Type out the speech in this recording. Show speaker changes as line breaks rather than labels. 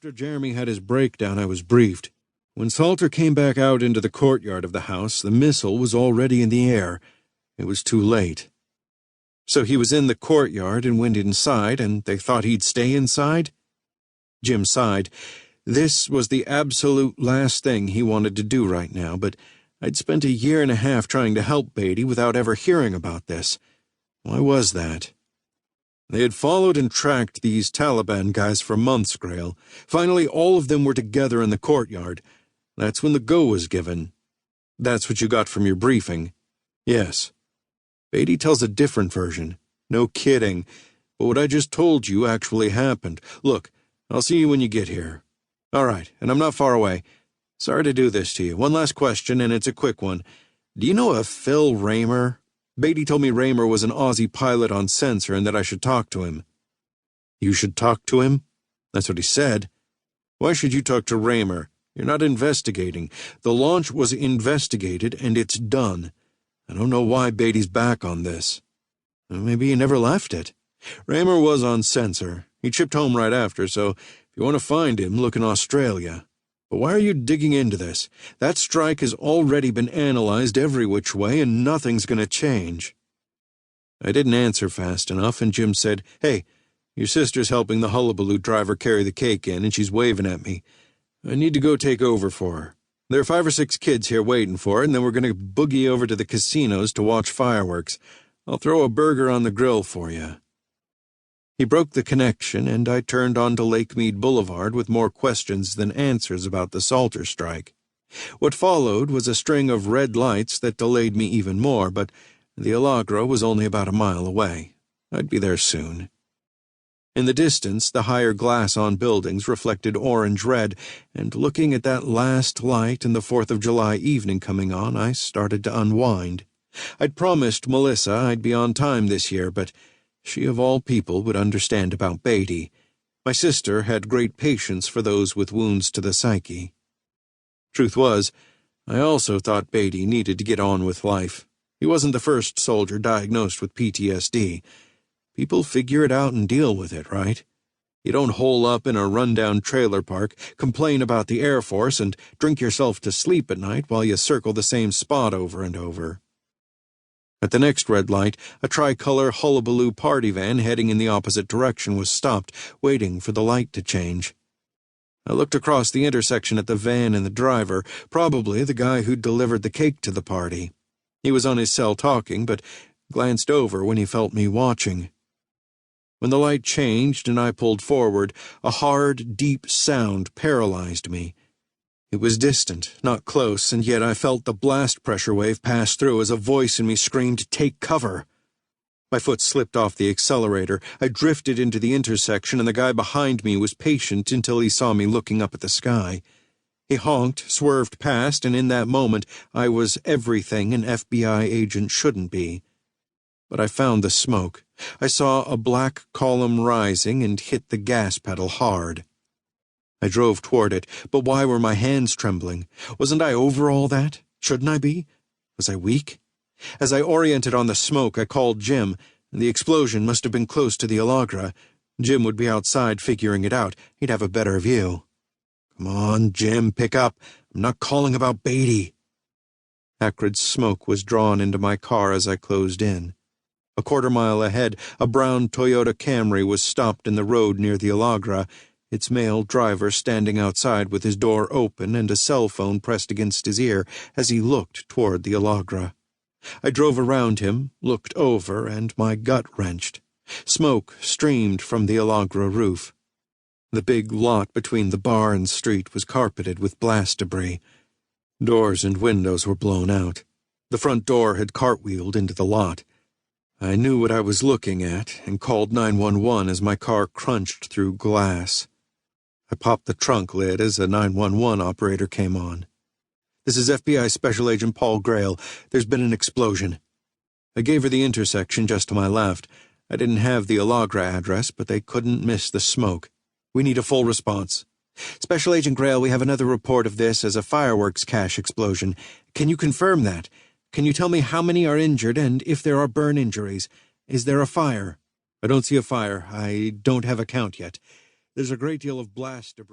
After Jeremy had his breakdown, I was briefed. When Salter came back out into the courtyard of the house, the missile was already in the air. It was too late. So he was in the courtyard and went inside, and they thought he'd stay inside? Jim sighed. This was the absolute last thing he wanted to do right now, but I'd spent 1.5 years trying to help Beatty without ever hearing about this. Why was that? They had followed and tracked these Taliban guys for months, Grale. Finally, all of them were together in the courtyard. That's when the go was given. That's what you got from your briefing. Yes. Beatty tells a different version. No kidding. But what I just told you actually happened. Look, I'll see you when you get here. All right, and I'm not far away. Sorry to do this to you. One last question, and it's a quick one. Do you know a Phil Raymer? Beatty told me Raymer was an Aussie pilot on Censor and that I should talk to him. You should talk to him? That's what he said. Why should you talk to Raymer? You're not investigating. The launch was investigated, and it's done. I don't know why Beatty's back on this. Maybe he never left it. Raymer was on Censor. He chipped home right after, so if you want to find him, look in Australia. But why are you digging into this? That strike has already been analyzed every which way, and nothing's going to change. I didn't answer fast enough, and Jim said, Hey, your sister's helping the hullabaloo driver carry the cake in, and she's waving at me. I need to go take over for her. There are 5 or 6 kids here waiting for her, and then we're going to boogie over to the casinos to watch fireworks. I'll throw a burger on the grill for you. He broke the connection, and I turned onto Lake Mead Boulevard with more questions than answers about the Salter strike. What followed was a string of red lights that delayed me even more, but the Alagra was only about 1 mile away. I'd be there soon. In the distance, the higher glass on buildings reflected orange-red, and looking at that last light and the 4th of July evening coming on, I started to unwind. I'd promised Melissa I'd be on time this year, but she of all people would understand about Beatty. My sister had great patience for those with wounds to the psyche. Truth was, I also thought Beatty needed to get on with life. He wasn't the first soldier diagnosed with PTSD. People figure it out and deal with it, right? You don't hole up in a rundown trailer park, complain about the Air Force, and drink yourself to sleep at night while you circle the same spot over and over. At the next red light, a tricolor hullabaloo party van heading in the opposite direction was stopped, waiting for the light to change. I looked across the intersection at the van and the driver, probably the guy who'd delivered the cake to the party. He was on his cell talking, but glanced over when he felt me watching. When the light changed and I pulled forward, a hard, deep sound paralyzed me. It was distant, not close, and yet I felt the blast pressure wave pass through as a voice in me screamed, "Take cover!" My foot slipped off the accelerator. I drifted into the intersection, and the guy behind me was patient until he saw me looking up at the sky. He honked, swerved past, and in that moment I was everything an FBI agent shouldn't be. But I found the smoke. I saw a black column rising and hit the gas pedal hard. I drove toward it, but why were my hands trembling? Wasn't I over all that? Shouldn't I be? Was I weak? As I oriented on the smoke, I called Jim. The explosion must have been close to the Alagra. Jim would be outside figuring it out. He'd have a better view. Come on, Jim, pick up. I'm not calling about Beatty. Acrid smoke was drawn into my car as I closed in. A 1/4 mile ahead, a brown Toyota Camry was stopped in the road near the Alagra, its male driver standing outside with his door open and a cell phone pressed against his ear as he looked toward the Alagra. I drove around him, looked over, and my gut wrenched. Smoke streamed from the Alagra roof. The big lot between the bar and street was carpeted with blast debris. Doors and windows were blown out. The front door had cartwheeled into the lot. I knew what I was looking at and called 911 as my car crunched through glass. I popped the trunk lid as a 911 operator came on. "This is FBI Special Agent Paul Grale. There's been an explosion." I gave her the intersection just to my left. I didn't have the Alagra address, but they couldn't miss the smoke. "We need a full response." "Special Agent Grale, we have another report of this as a fireworks cache explosion. Can you confirm that? Can you tell me how many are injured and if there are burn injuries? Is there a fire?" "I don't see a fire. I don't have a count yet. There's a great deal of blast debris."